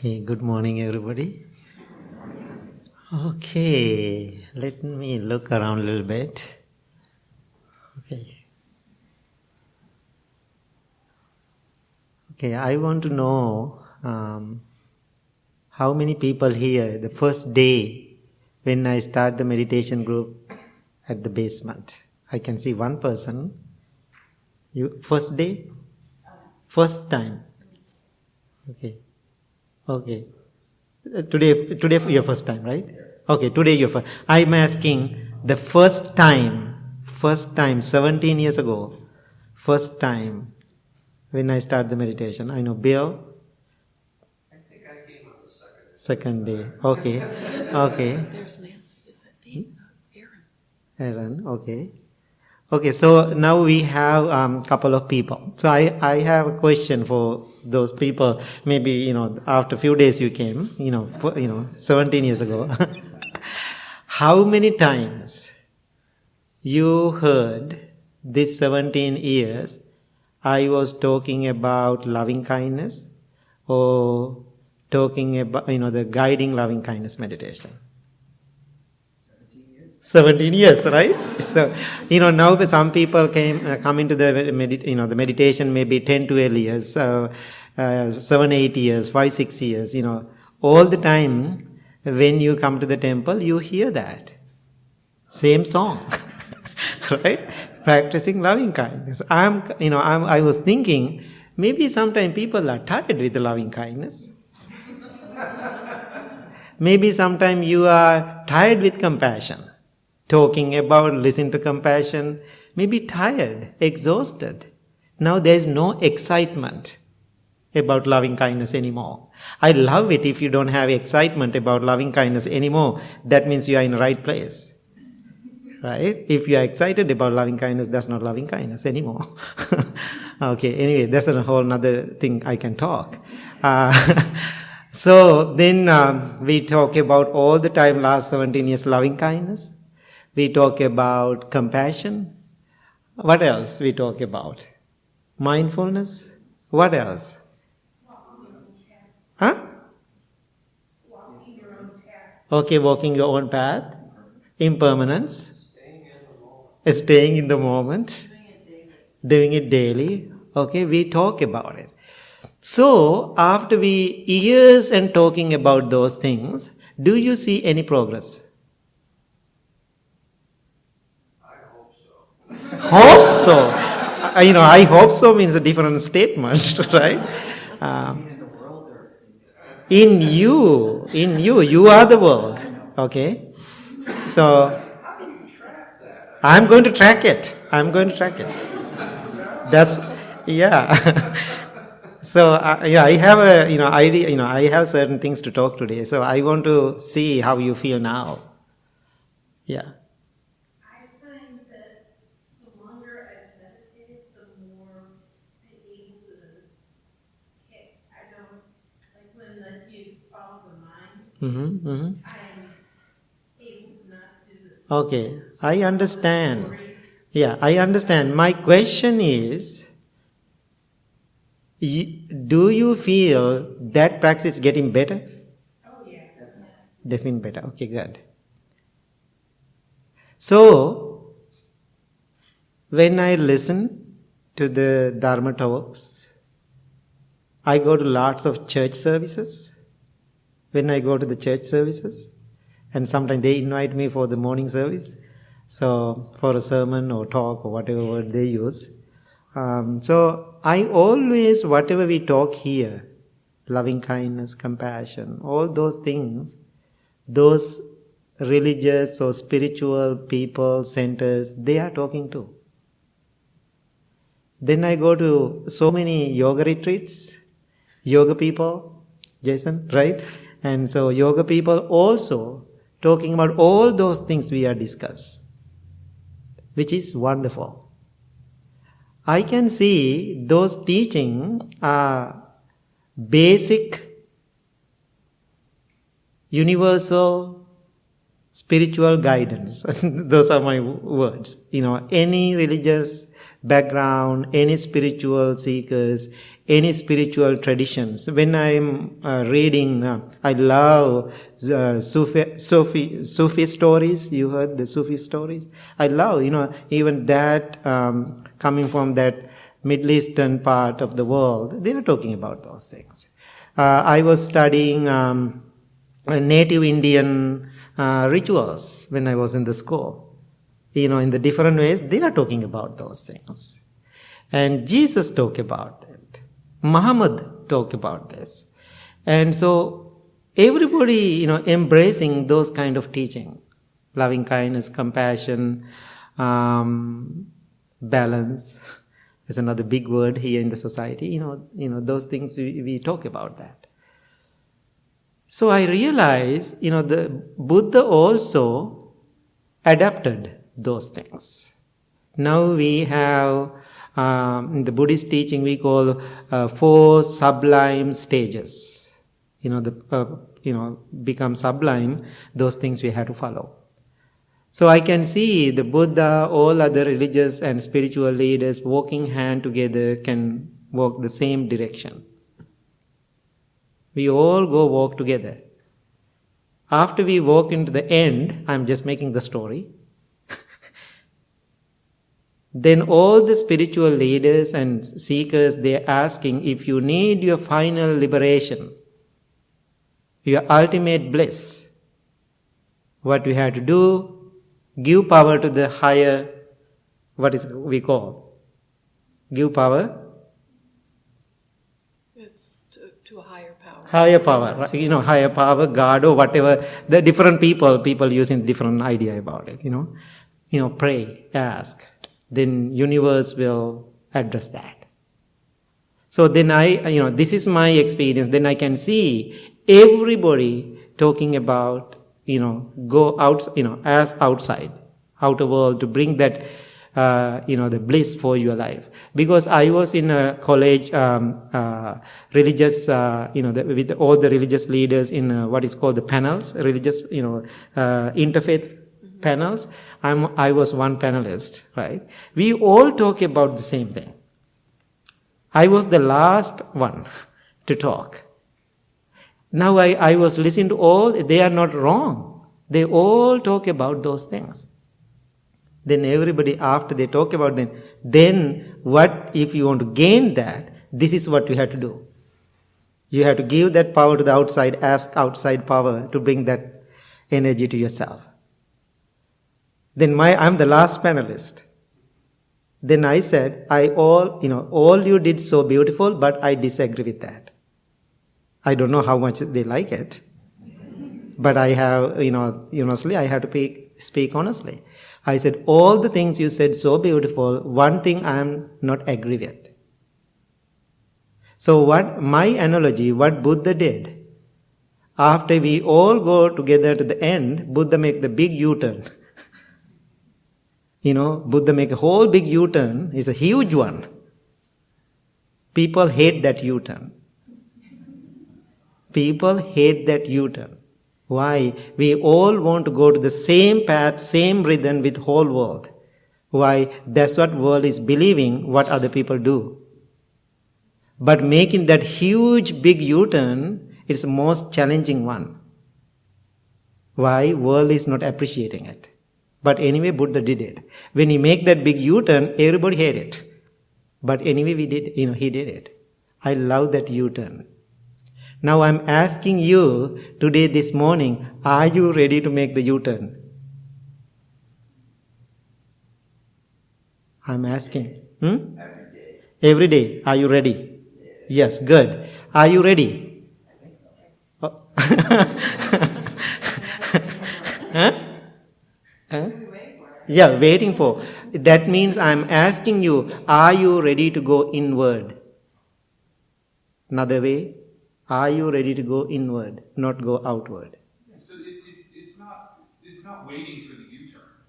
Okay, good morning, everybody. Okay, let me look around a little bit. Okay, I want to know how many people here, the first day when I start the meditation group at the basement. I can see one person. You first day? First time. Okay. Today your first time, right? Okay, today your first. I'm asking the first time, 17 years ago, first time when I start the meditation. I know Bill. I think I came on the Second day. Okay. Okay. There's Nancy. Is that Dean? Aaron. Okay. Okay, so now we have couple of people. So I have a question for those people. Maybe, after a few days you came, 17 years ago. How many times you heard this 17 years I was talking about loving kindness or talking about, the guiding loving kindness meditation? 17 years, right? So, now some people come into the meditation maybe 10, 12 years, 7, 8 years, 5, 6 years, all the time when you come to the temple, you hear that same song, right? Practicing loving kindness. I was thinking maybe sometimes people are tired with the loving kindness. Maybe sometimes you are tired with compassion. Talking about, listen to compassion, maybe tired, exhausted. Now there is no excitement about loving kindness anymore. I love it if you don't have excitement about loving kindness anymore. That means you are in the right place. Right? If you are excited about loving kindness, that's not loving kindness anymore. Okay, anyway, that's a whole other thing I can talk. So then we talk about all the time last 17 years loving kindness. We talk about compassion. What else we talk about? Mindfulness. What else? Huh? Walking your own path. Okay, walking your own path. Impermanence. Staying in the moment. Doing it daily. Okay, we talk about it. So, after years and talking about those things, do you see any progress? Hope so. I hope so means a different statement, right? In you, you are the world. Okay? So, I'm going to track it. That's, yeah. So, I have a, idea, I have certain things to talk today. So, I want to see how you feel now. Yeah. Mm-hmm, mm-hmm. Okay, I understand. Yeah, I understand. My question is, do you feel that practice is getting better? Oh, yeah. Definitely better. Okay, good. So, when I listen to the Dharma talks, I go to lots of church services. When I go to the church services, and sometimes they invite me for the morning service, so for a sermon or talk or whatever word they use. So I always, whatever we talk here, loving kindness, compassion, all those things, those religious or spiritual people, centers, they are talking too. Then I go to so many yoga retreats, yoga people, Jason, right? And so yoga people also talking about all those things we are discussed, which is wonderful. I can see those teaching are basic, universal, spiritual guidance. Those are my words. Any religious background, any spiritual seekers, any spiritual traditions. When I'm reading, I love Sufi stories. You heard the Sufi stories? I love, even that coming from that Middle Eastern part of the world, they are talking about those things. I was studying native Indian rituals when I was in the school. In the different ways, they are talking about those things. And Jesus talked about it. Muhammad talked about this. And so everybody, embracing those kind of teaching. Loving kindness, compassion, balance is another big word here in the society. Those things we talk about that. So I realized, the Buddha also adapted those things. Now we have, in the Buddhist teaching, we call 4 sublime stages. Become sublime, those things we have to follow. So I can see the Buddha, all other religious and spiritual leaders walking hand together can walk the same direction. We all go walk together. After we walk into the end, I'm just making the story, then all the spiritual leaders and seekers, they're asking, if you need your final liberation, your ultimate bliss, what we have to do, give power to the higher, what is we call? Give power? It's to a higher power. Higher power, right? Higher power, God or whatever, the different people using different idea about it, pray, ask. Then universe will address that. So then this is my experience. Then I can see everybody talking about, go out, as outside, outer world to bring that, the bliss for your life. Because I was in a college, religious, with all the religious leaders in what is called the panels, religious, interfaith panels. I was one panelist, right? We all talk about the same thing. I was the last one to talk. Now I was listening to all, they are not wrong. They all talk about those things. Then everybody, after they talk about them, then what if you want to gain that, this is what you have to do. You have to give that power to the outside, ask outside power to bring that energy to yourself. Then I'm the last panelist. Then I said, all you did so beautiful, but I disagree with that. I don't know how much they like it. But I have, honestly, I have to speak honestly. I said, all the things you said so beautiful, one thing I am not agree with. So my analogy, what Buddha did, after we all go together to the end, Buddha make the big U-turn. Buddha make a whole big U-turn. It's a huge one. People hate that U-turn. People hate that U-turn. Why? We all want to go to the same path, same rhythm with whole world. Why? That's what world is believing, what other people do. But making that huge big U-turn is the most challenging one. Why? World is not appreciating it. But anyway, Buddha did it. When he make that big U-turn, everybody hate it. But anyway, he did it. I love that U-turn. Now I'm asking you today, this morning, are you ready to make the U-turn? I'm asking. Every day. Every day. Are you ready? Yes, good. Are you ready? I think so. Huh? Yeah, waiting for. That means I'm asking you, are you ready to go inward? Another way, are you ready to go inward, not go outward? So it's not waiting for the U-turn,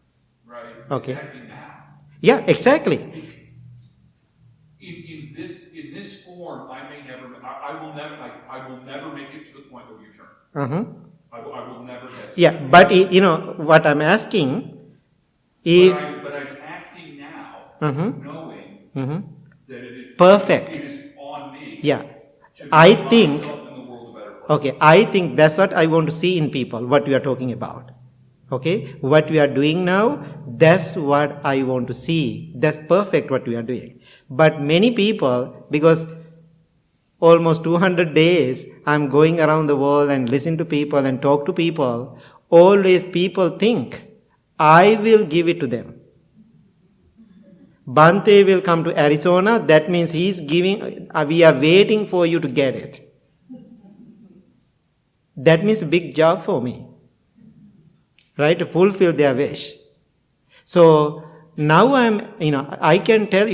right? Okay. It's acting now. Yeah, exactly. In this form, I will never make it to the point of U-turn. Uh-huh. I will never get. Yeah, but what I'm asking is. But I'm acting now, Uh-huh. knowing Uh-huh. that it is Perfect. It is on me. Yeah. to I make think, myself in the world a better place. okay, I think that's what I want to see in people, what we are talking about. Okay, what we are doing now, that's what I want to see. That's perfect what we are doing. But many people, because almost 200 days I'm going around the world and listen to people and talk to people, always people think I will give it to them. Bhante will come to Arizona, that means he's giving, we are waiting for you to get it. That means a big job for me, right, to fulfill their wish. So now I can tell,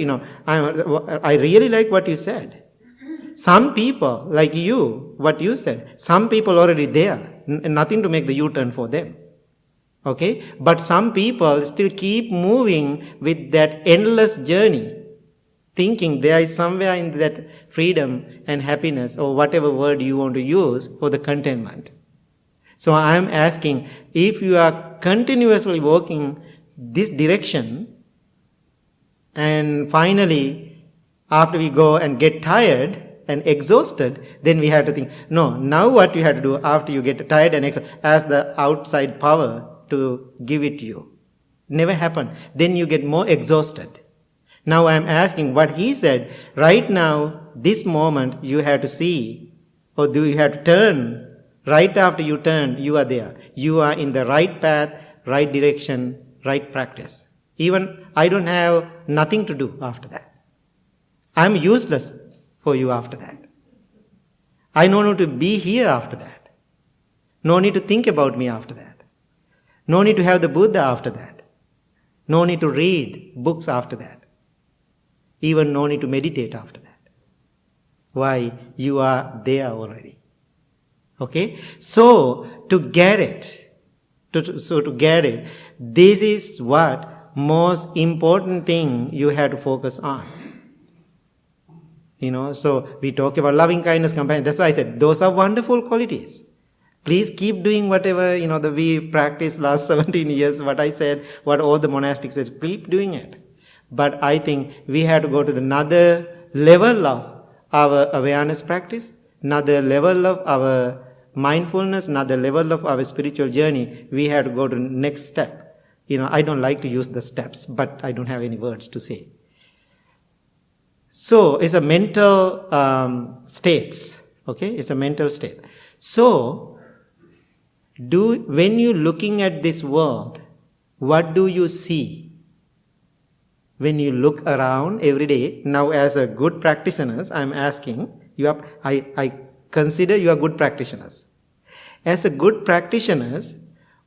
I really like what you said. Some people, like you, what you said, some people already there, nothing to make the U-turn for them. Okay? But some people still keep moving with that endless journey, thinking there is somewhere in that freedom and happiness, or whatever word you want to use, for the contentment. So I am asking, if you are continuously working this direction, and finally, after we go and get tired and exhausted, then we have to think, no, now what you have to do after you get tired and exhausted, ask the outside power to give it to you. Never happen. Then you get more exhausted. Now I am asking what he said, right now, this moment you have to see, or do you have to turn? Right after you turn, you are there. You are in the right path, right direction, right practice. Even I don't have nothing to do after that. I am useless for you after that. I no need to be here after that. No need to think about me after that. No need to have the Buddha after that. No need to read books after that. Even no need to meditate after that. Why? You are there already. Okay? So, to get it, this is what most important thing you have to focus on. So we talk about loving kindness, compassion. That's why I said those are wonderful qualities. Please keep doing whatever, that we practiced last 17 years, what I said, what all the monastics said, keep doing it. But I think we have to go to another level of our awareness practice, another level of our mindfulness, another level of our spiritual journey. We have to go to the next step. I don't like to use the steps, but I don't have any words to say. So, it's a mental states. Okay, it's a mental state. So, when you're looking at this world, what do you see? When you look around every day, now as a good practitioners, I'm asking, I consider you are good practitioners. As a good practitioners,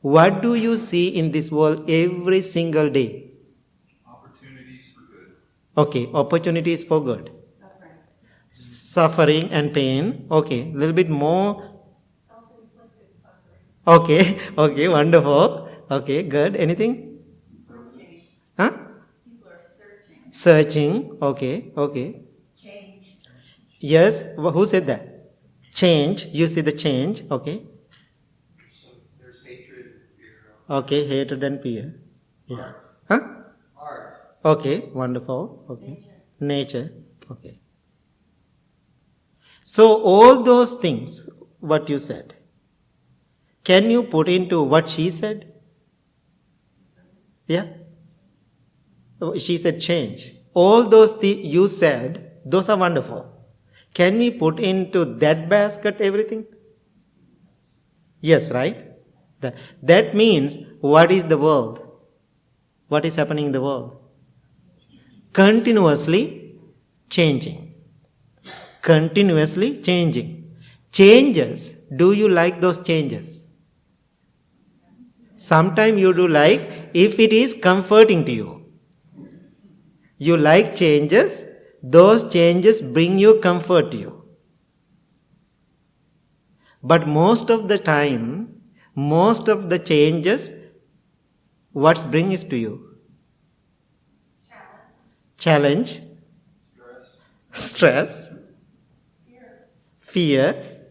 what do you see in this world every single day? Opportunities for good. Okay, opportunities for good. Suffering and pain. Okay, a little bit more. Self-inflicted suffering. Okay, wonderful. Okay, good. Anything? Searching. Huh? People are searching. Searching. Okay. Change. Yes, who said that? Change. You see the change. Okay. So there's hatred, fear, Okay, hatred and fear. Yeah. art. Huh? Art. Okay, wonderful. Okay. Nature. Okay. So all those things, what you said, can you put into what she said? Yeah? She said change. All those things you said, those are wonderful. Can we put into that basket everything? Yes, right? That means, what is the world? What is happening in the world? Continuously changing. Continuously changing. Changes. Do you like those changes? Sometimes you do like if it is comforting to you. You like changes. Those changes bring you comfort to you. But most of the time, most of the changes, what brings to you? Challenge. Stress. Fear.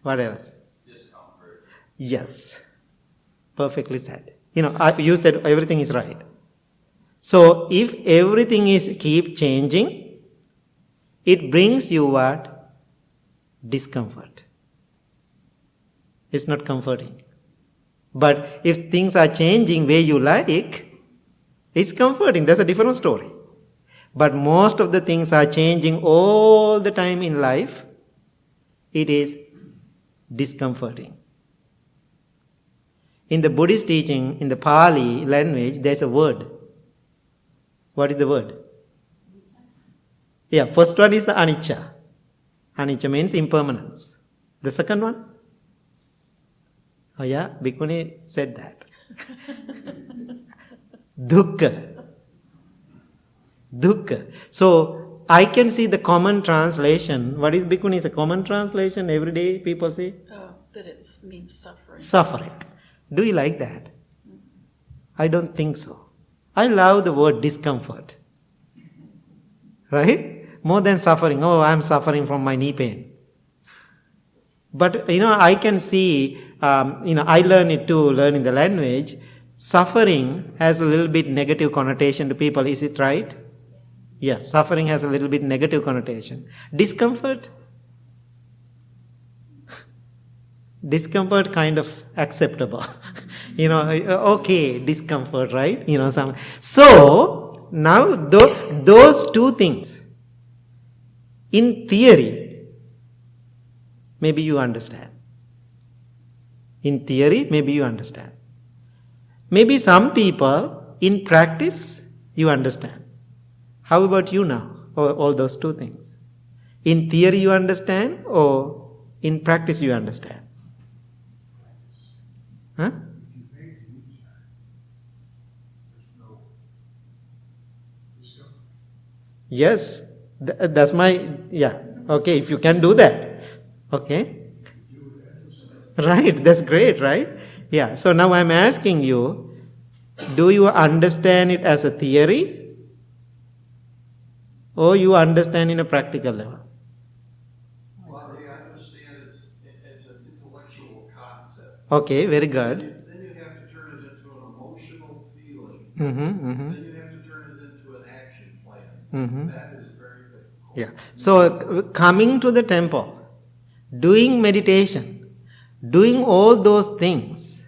What else? Discomfort. Yes. Perfectly said. You said everything is right. So if everything is keep changing, it brings you what? Discomfort. It's not comforting. But if things are changing where you like, it's comforting. That's a different story. But most of the things are changing all the time in life. It is discomforting. In the Buddhist teaching, in the Pali language, there's a word. What is the word? Yeah, first one is the anicca. Anicca means impermanence. The second one? Oh yeah, Bhikkhuni said that. Dukkha. Dukkha. So, I can see the common translation. What is Bhikkhuni? Is a common translation every day people say? That it means suffering. Suffering. Do you like that? I don't think so. I love the word discomfort. Right? More than suffering. Oh, I'm suffering from my knee pain. But, I can see, I learn it too, learning the language. Suffering has a little bit negative connotation to people. Is it right? Yes, suffering has a little bit negative connotation. Discomfort? Discomfort kind of acceptable. Okay, discomfort, right? So, now those two things, in theory, maybe you understand. In theory, maybe you understand. Maybe some people, in practice, you understand. How about you now? All those two things. In theory you understand, or in practice you understand? Huh? Yes, that's my, yeah. Okay, if you can do that. Okay. Right, that's great, right? Yeah, so now I'm asking you, do you understand it as a theory? Or you understand in a practical level? Well, I understand it's an intellectual concept. Okay, very good. Then you have to turn it into an emotional feeling. Mm-hmm. Then you have to turn it into an action plan. Mm-hmm. That is very difficult. Yeah. So coming to the temple, doing meditation, doing all those things,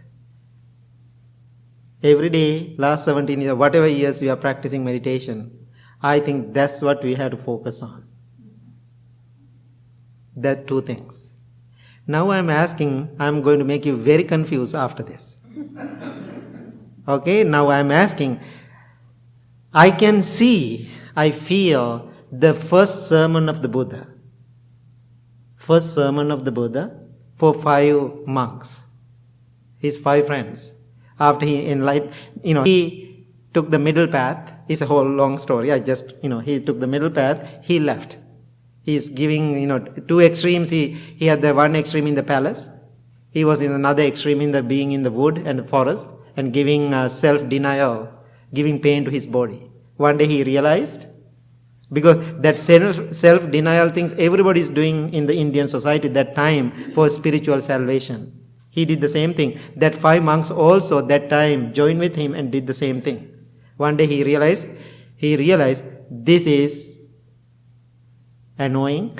every day, last 17 years, whatever years you are practicing meditation, I think that's what we have to focus on. That two things. Now I'm going to make you very confused after this. Okay, now I'm asking, I can see, I feel the first sermon of the Buddha. First sermon of the Buddha for 5 monks. His 5 friends. After he enlightened, he took the middle path. It's a whole long story. He took the middle path, he left. He's giving, 2 extremes. He had the one extreme in the palace. He was in another extreme in the being in the wood and the forest and giving self-denial, giving pain to his body. One day he realized, because that self-denial things everybody is doing in the Indian society that time for spiritual salvation. He did the same thing. That 5 monks also that time joined with him and did the same thing. One day he realized this is annoying.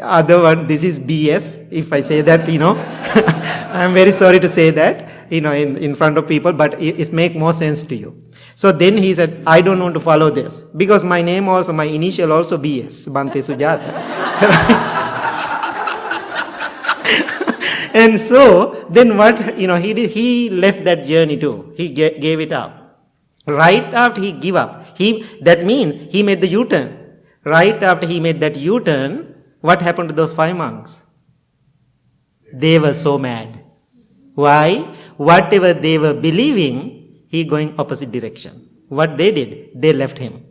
Other one, this is BS. If I say that, I'm very sorry to say that, in front of people, but it makes more sense to you. So then he said, I don't want to follow this. Because my name also, my initial also BS, Bhante Sujatha. And so, then what, he did, he left that journey too. He gave it up. Right after he gave up, that means he made the U-turn. Right after he made that U-turn, what happened to those 5 monks? They were so mad. Why? Whatever they were believing, he going opposite direction. What they did, they left him.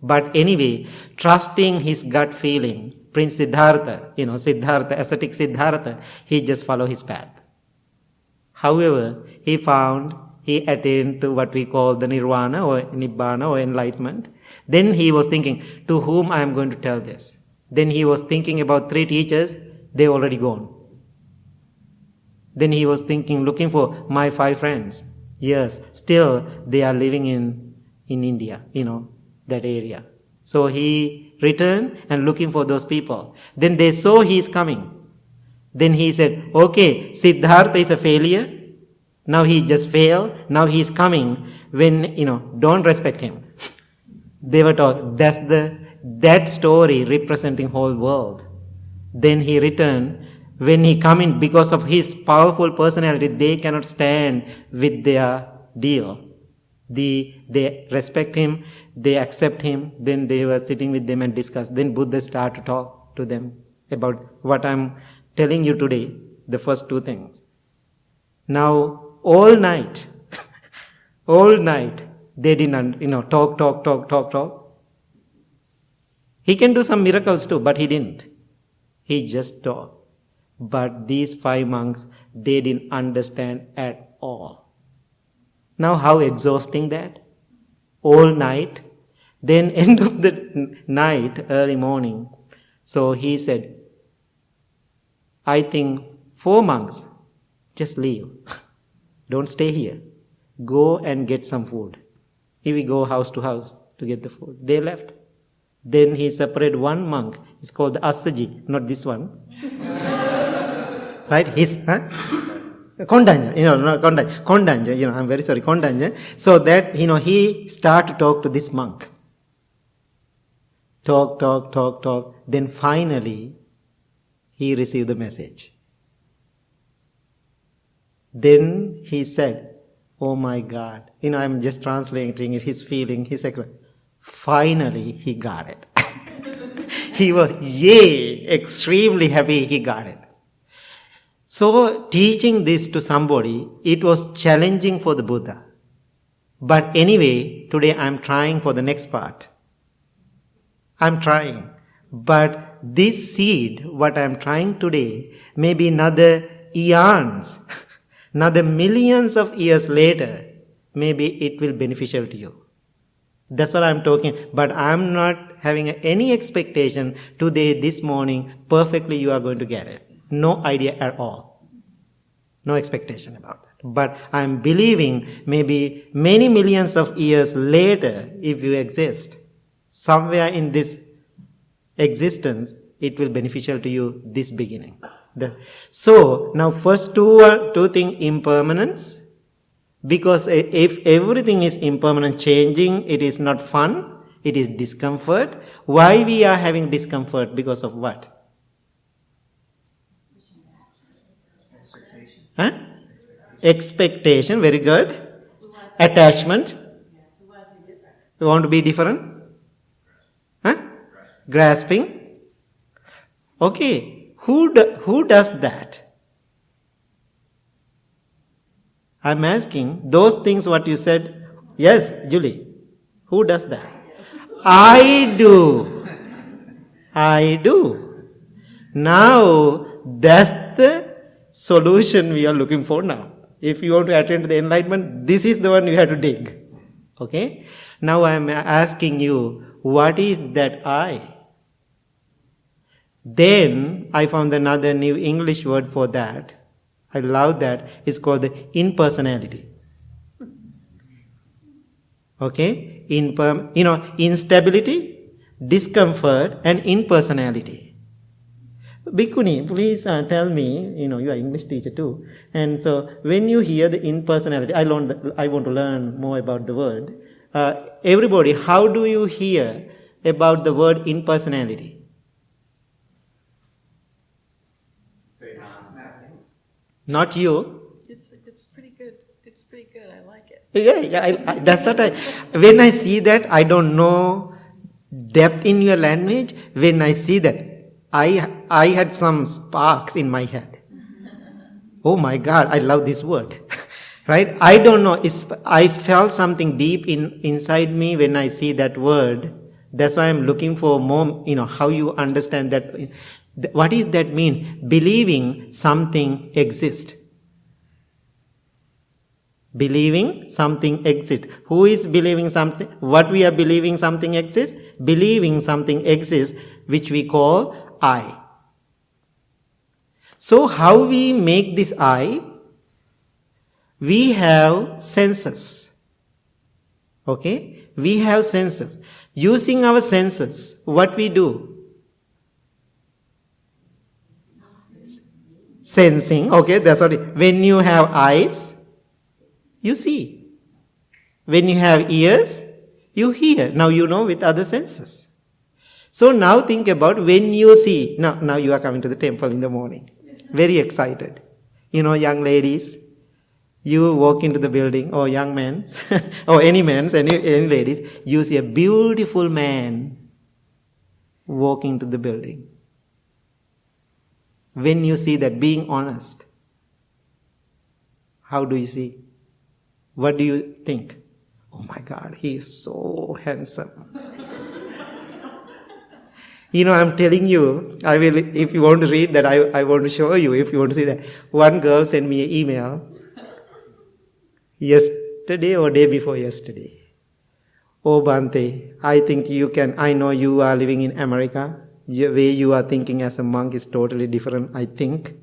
But anyway, trusting his gut feeling, Prince Siddhartha, ascetic Siddhartha, he just followed his path. However, he attained to what we call the nirvana or nibbana or enlightenment. Then he was thinking, to whom I am going to tell this? Then he was thinking about 3 teachers, they already gone. Then he was thinking, looking for my 5 friends. years. Still, they are living in India, that area. So he returned and looking for those people. Then they saw he is coming. Then he said, okay, Siddhartha is a failure. Now he just failed. Now he is coming. Don't respect him. They were talking. That story representing whole world. Then he returned. When he come in, because of his powerful personality, they cannot stand with their deal. They respect him, they accept him. Then they were sitting with them and discuss. Then Buddha started to talk to them about what I'm telling you today, the first two things. Now, all night, they didn't, talk. He can do some miracles too, but he didn't. He just talked. But these 5 monks, they didn't understand at all. Now how exhausting that? All night. Then end of the night, early morning. So he said, I think 4 monks, just leave. Don't stay here. Go and get some food. He will go house to house to get the food. They left. Then he separated one monk. It's called the Asaji, not this one. Right? Kondanja, Kondanja, I'm very sorry, Kondanja. So that, he started to talk to this monk. Talk. Then finally, he received the message. Then he said, oh my God, I'm just translating it, his feeling, his experience. Finally, he got it. He was, extremely happy he got it. So, teaching this to somebody, it was challenging for the Buddha. But anyway, today I'm trying for the next part. I'm trying. But this seed, what I'm trying today, maybe another eons, another millions of years later, maybe it will be beneficial to you. That's what I'm talking. But I'm not having any expectation today, this morning, perfectly you are going to get it. No idea at all. No expectation about that. But I'm believing maybe many millions of years later, if you exist, somewhere in this existence, it will be beneficial to you this beginning. So, now first two things, impermanence. Because if everything is impermanent, changing, it is not fun, it is discomfort. Why we are having discomfort? Because of what? Expectation, very good. Attachment. We want to be different. Grasping. Okay, who does that? I'm asking, those things what you said, yes, Julie, who does that? I do. Now, that's the solution we are looking for now. If you want to attain to the enlightenment, this is the one you have to dig. Okay? Now I am asking you, what is that I? Then I found another new English word for that. I love that. It's called the impersonality. Okay? Instability, discomfort, and impersonality. Bhikkhuni, please tell me, you are English teacher too. And so when you hear the impersonality, I want to learn more about the word. Everybody, how do you hear about the word impersonality? Not you. It's pretty good. It's pretty good. I like it. Yeah. That's what when I see that, I don't know depth in your language. When I see that, I had some sparks in my head. Oh my God, I love this word. Right? I don't know. I felt something deep inside me when I see that word. That's why I'm looking for more, how you understand that. What is that means? Believing something exists. Believing something exists. Who is believing something? What we are believing something exists? Believing something exists, which we call I. So how we make this I? We have senses. Okay? We have senses. Using our senses, what we do? Sensing. Okay, that's what it. When you have eyes, you see. When you have ears, you hear. Now you know with other senses. So now think about when you see. Now you are coming to the temple in the morning. Very excited. Young ladies, you walk into the building, or young men, or any ladies, you see a beautiful man walk into the building. When you see that, being honest, how do you see? What do you think? Oh my God, he is so handsome. I'm telling you, I will, if you want to read that, I want to show you, if you want to see that. One girl sent me an email yesterday or day before yesterday. Oh Bhante, I know you are living in America. The way you are thinking as a monk is totally different. I think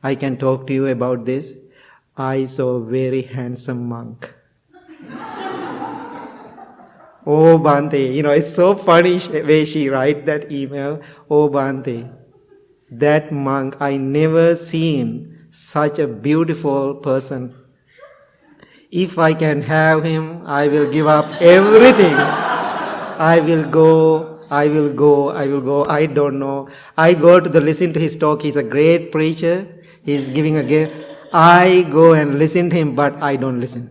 I can talk to you about this. I saw a very handsome monk. Oh Bhante, it's so funny way she write that email. Oh Bhante, that monk, I never seen such a beautiful person. If I can have him, I will give up everything. I will go. I don't know. I go to listen to his talk. He's a great preacher. He's giving a gift. I go and listen to him, but I don't listen.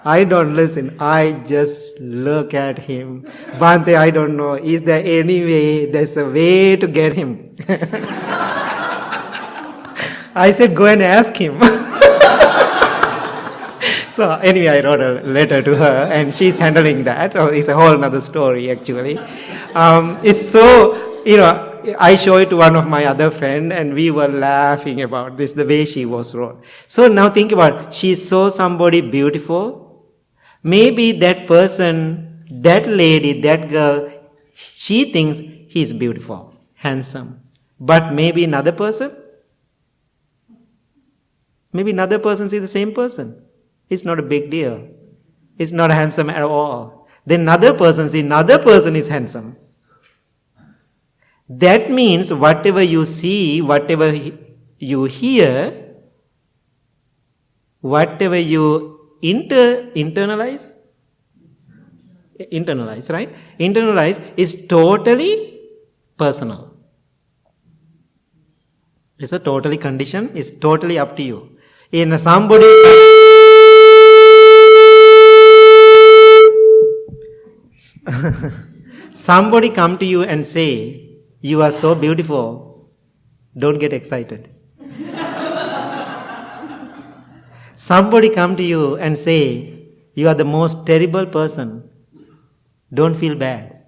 I don't listen. I just look at him. Bhante, I don't know. Is there any way? There's a way to get him. I said, go and ask him. So anyway, I wrote a letter to her, and she's handling that. Oh, it's a whole other story, actually. It's so, I show it to one of my other friend, and we were laughing about this, the way she was wrote. So now think about, she saw somebody beautiful. Maybe that person, that lady, that girl, she thinks he's beautiful, handsome. But maybe another person sees the same person. It's not a big deal. It's not handsome at all. Then another person sees another person is handsome. That means whatever you see, whatever you hear, whatever you internalize, right? Internalize is totally personal. It's a totally condition. It's totally up to you. In somebody come to you and say, you are so beautiful, don't get excited. Somebody come to you and say, you are the most terrible person, don't feel bad.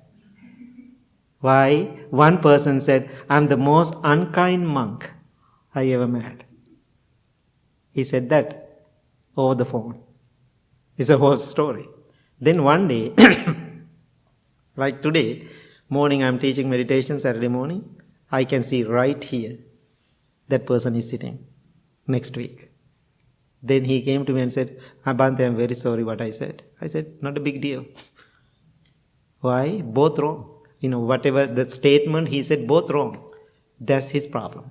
Why? One person said, I'm the most unkind monk I ever met. He said that over the phone. It's a whole story. Then one day, like today, morning I'm teaching meditation, Saturday morning, I can see right here, that person is sitting next week. Then he came to me and said, Bhante, I'm very sorry what I said. I said, not a big deal. Why? Both wrong. Whatever the statement he said, both wrong. That's his problem.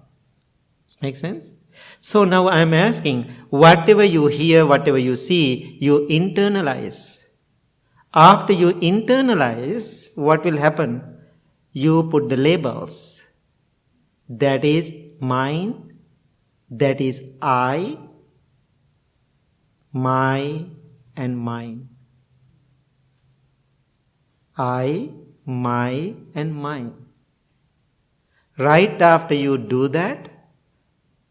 Does it make sense? So now I'm asking, whatever you hear, whatever you see, you internalize. After you internalize, what will happen? You put the labels. That is mine, that is I, my, and mine. I, my, and mine. Right after you do that,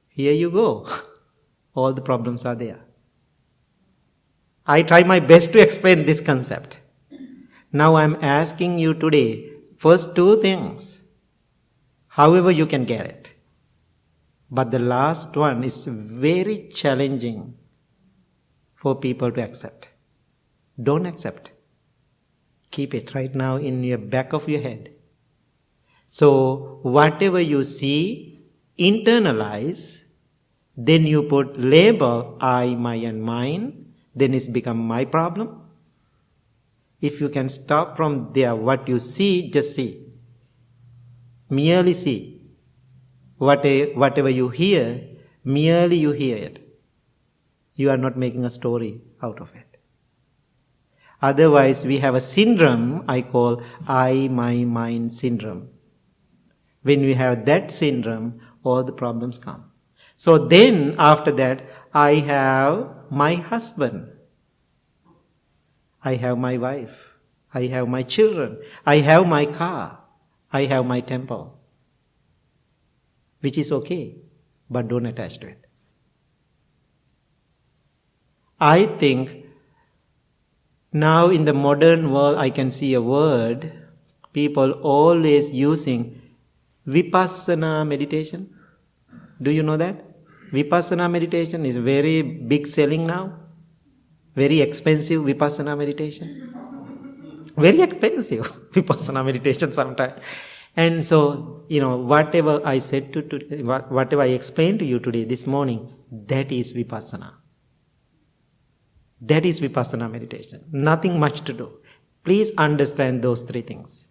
here you go. All the problems are there. I try my best to explain this concept. Now I'm asking you today, first two things, however you can get it. But the last one is very challenging for people to accept. Don't accept. Keep it right now in your back of your head. So whatever you see, internalize. Then you put label I, my and mine, then it's become my problem. If you can stop from there, what you see, just see. Merely see. Whatever you hear, merely you hear it. You are not making a story out of it. Otherwise, we have a syndrome I call I, my, mine syndrome. When we have that syndrome, all the problems come. So then, after that, I have my husband. I have my wife. I have my children. I have my car. I have my temple. Which is okay, but don't attach to it. I think now in the modern world I can see a word, people always using Vipassana meditation. Do you know that? Vipassana meditation is very big selling now. Very expensive Vipassana meditation. Very expensive Vipassana meditation sometimes. And so, whatever I said whatever I explained to you today, this morning, that is Vipassana. That is Vipassana meditation. Nothing much to do. Please understand those three things.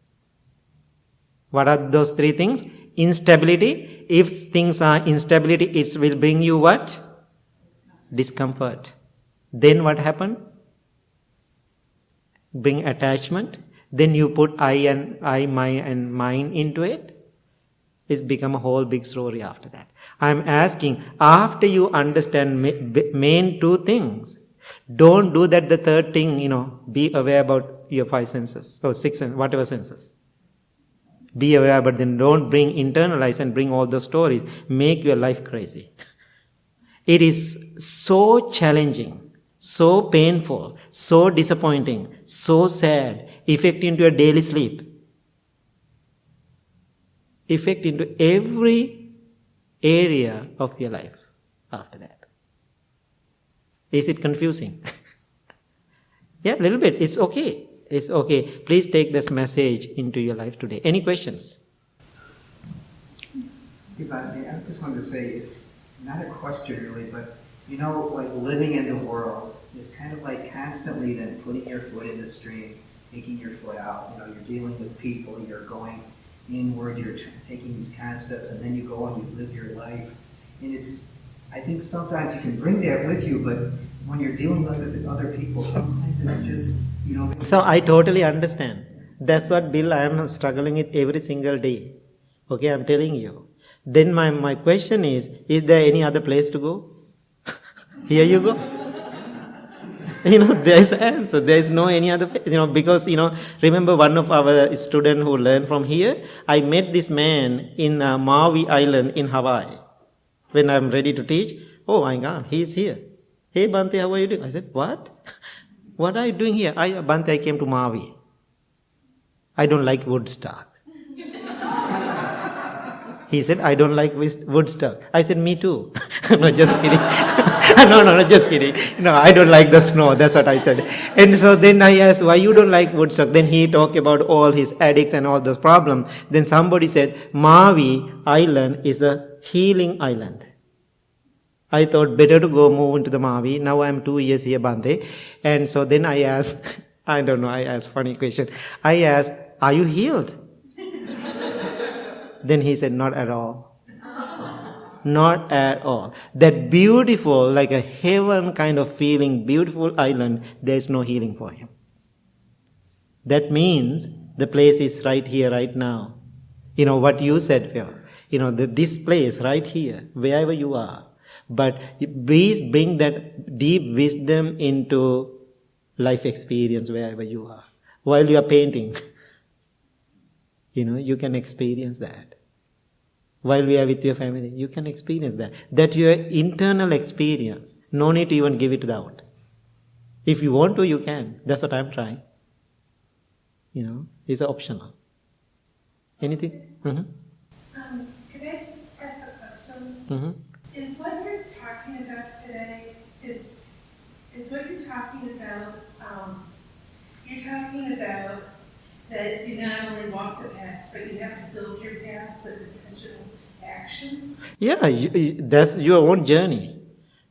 What are those three things? Instability. If things are instability, it will bring you what? Discomfort. Then what happened? Bring attachment. Then you put I, my and mine into it. It's become a whole big story after that. I'm asking, after you understand main two things, don't do that the third thing, be aware about your five senses, or six, whatever senses. Be aware, but then don't internalize and bring all those stories. Make your life crazy. It is so challenging. So painful, so disappointing, so sad, effect into your daily sleep, effect into every area of your life after that. Is it confusing? Yeah, a little bit. It's okay. It's okay. Please take this message into your life today. Any questions? Hey, Bhante, I just wanted to say it's not a question really, but like living in the world is kind of like constantly then putting your foot in the stream, taking your foot out. You're dealing with people, you're going inward, you're taking these concepts, and then you go and you live your life. And I think sometimes you can bring that with you, but when you're dealing with other people, sometimes it's just, So I totally understand. That's what, Bill, I am struggling with every single day. Okay, I'm telling you. Then my question is there any other place to go? Here you go. There is an answer. There is no any other place. Because, remember one of our students who learned from here, I met this man in Maui Island in Hawaii. When I'm ready to teach, oh my God, he's here. Hey, Bhante, how are you doing? I said, what? What are you doing here? Bhante, I came to Maui. I don't like Woodstock. He said, I don't like Woodstock. I said, me too. No, just kidding. No, just kidding. No, I don't like the snow. That's what I said. And so then I asked, why you don't like Woodstock? Then he talked about all his addicts and all those problems. Then somebody said, Maui Island is a healing island. I thought better to go move into the Maui. Now I'm 2 years here, Bhante. And so then I asked, I asked funny question. I asked, are you healed? Then he said, not at all. Not at all. That beautiful, like a heaven kind of feeling, beautiful island, there is no healing for him. That means the place is right here, right now. What you said, Phil. This place right here, wherever you are. But please bring that deep wisdom into life experience wherever you are. While you are painting, you can experience that. While we are with your family, you can experience that. That your internal experience. No need to even give it out. If you want to, you can. That's what I'm trying. It's optional. Anything? Mm-hmm. Could I just ask a question? Mm-hmm. Is what you're talking about today, is what you're talking about that you not only walk the path, but you have to build your path with intention action? Yeah, that's your own journey.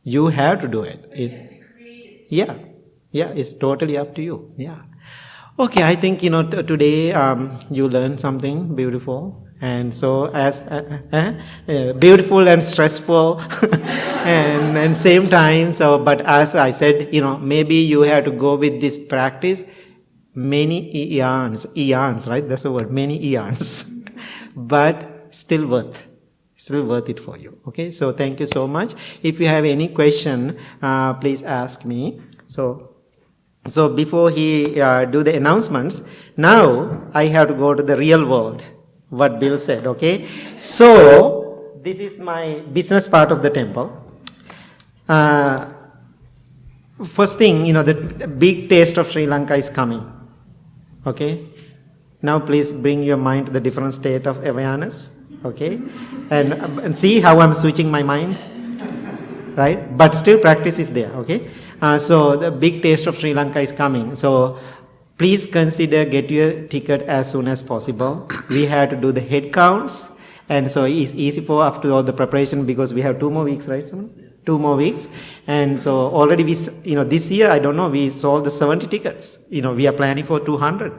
You have to do it. But you have to create it. Yeah, it's totally up to you. Yeah. Okay, I think today you learned something beautiful, and so as beautiful and stressful, and same time. So, but as I said, maybe you have to go with this practice many eons, right? That's the word, many eons, but still worth it for you. Okay, so thank you so much. If you have any question, please ask me. So before he do the announcements, now I have to go to the real world, what Bill said, okay? So, this is my business part of the temple. First thing, the big taste of Sri Lanka is coming, okay? Now please bring your mind to the different state of awareness, okay? And see how I'm switching my mind, right? But still practice is there, okay? So the big taste of Sri Lanka is coming. So please consider get your ticket as soon as possible. We have to do the head counts, and so it's easy for after all the preparation because we have 2 more weeks, right? 2 more weeks, and so already we, this year I don't know, we sold the 70 tickets. We are planning for 200,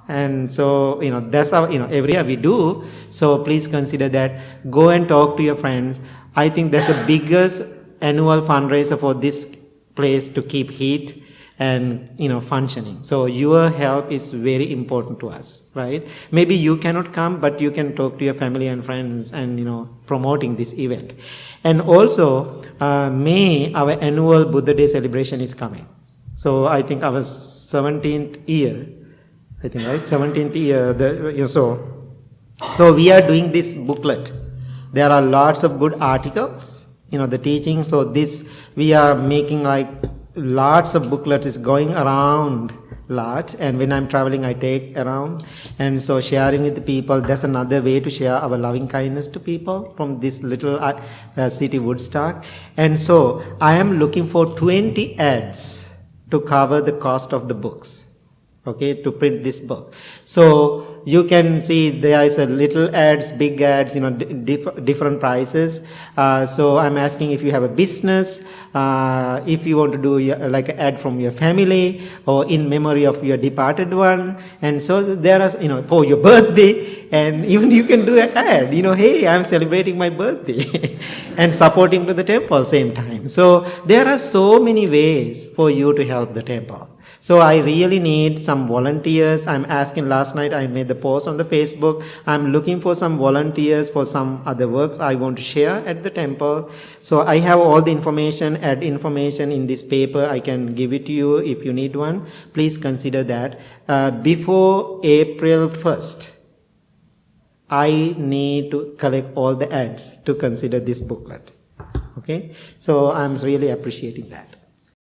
and so that's how every year we do. So please consider that. Go and talk to your friends. I think that's the biggest annual fundraiser for this place to keep heat and functioning. So your help is very important to us, right? Maybe you cannot come, but you can talk to your family and friends and promoting this event. And also May, our annual Buddha Day celebration is coming. So I think our 17th year, I think, right? 17th year. So we are doing this booklet. There are lots of good articles, the teaching. So this, we are making like lots of booklets is going around lot, and when I'm traveling I take around, and so sharing with the people. That's another way to share our loving kindness to people from this little city Woodstock. And so I am looking for 20 ads to cover the cost of the books, okay, to print this book. So you can see there is a little ads, big ads, different prices. So I'm asking if you have a business, if you want to do like an ad from your family or in memory of your departed one. And so there are, for your birthday, and even you can do an ad, hey, I'm celebrating my birthday and supporting to the temple same time. So there are so many ways for you to help the temple. So I really need some volunteers. I'm asking, last night I made the post on the Facebook. I'm looking for some volunteers for some other works I want to share at the temple. So I have all the information, add information in this paper. I can give it to you if you need one. Please consider that. Before April 1st, I need to collect all the ads to consider this booklet. Okay? So I'm really appreciating that.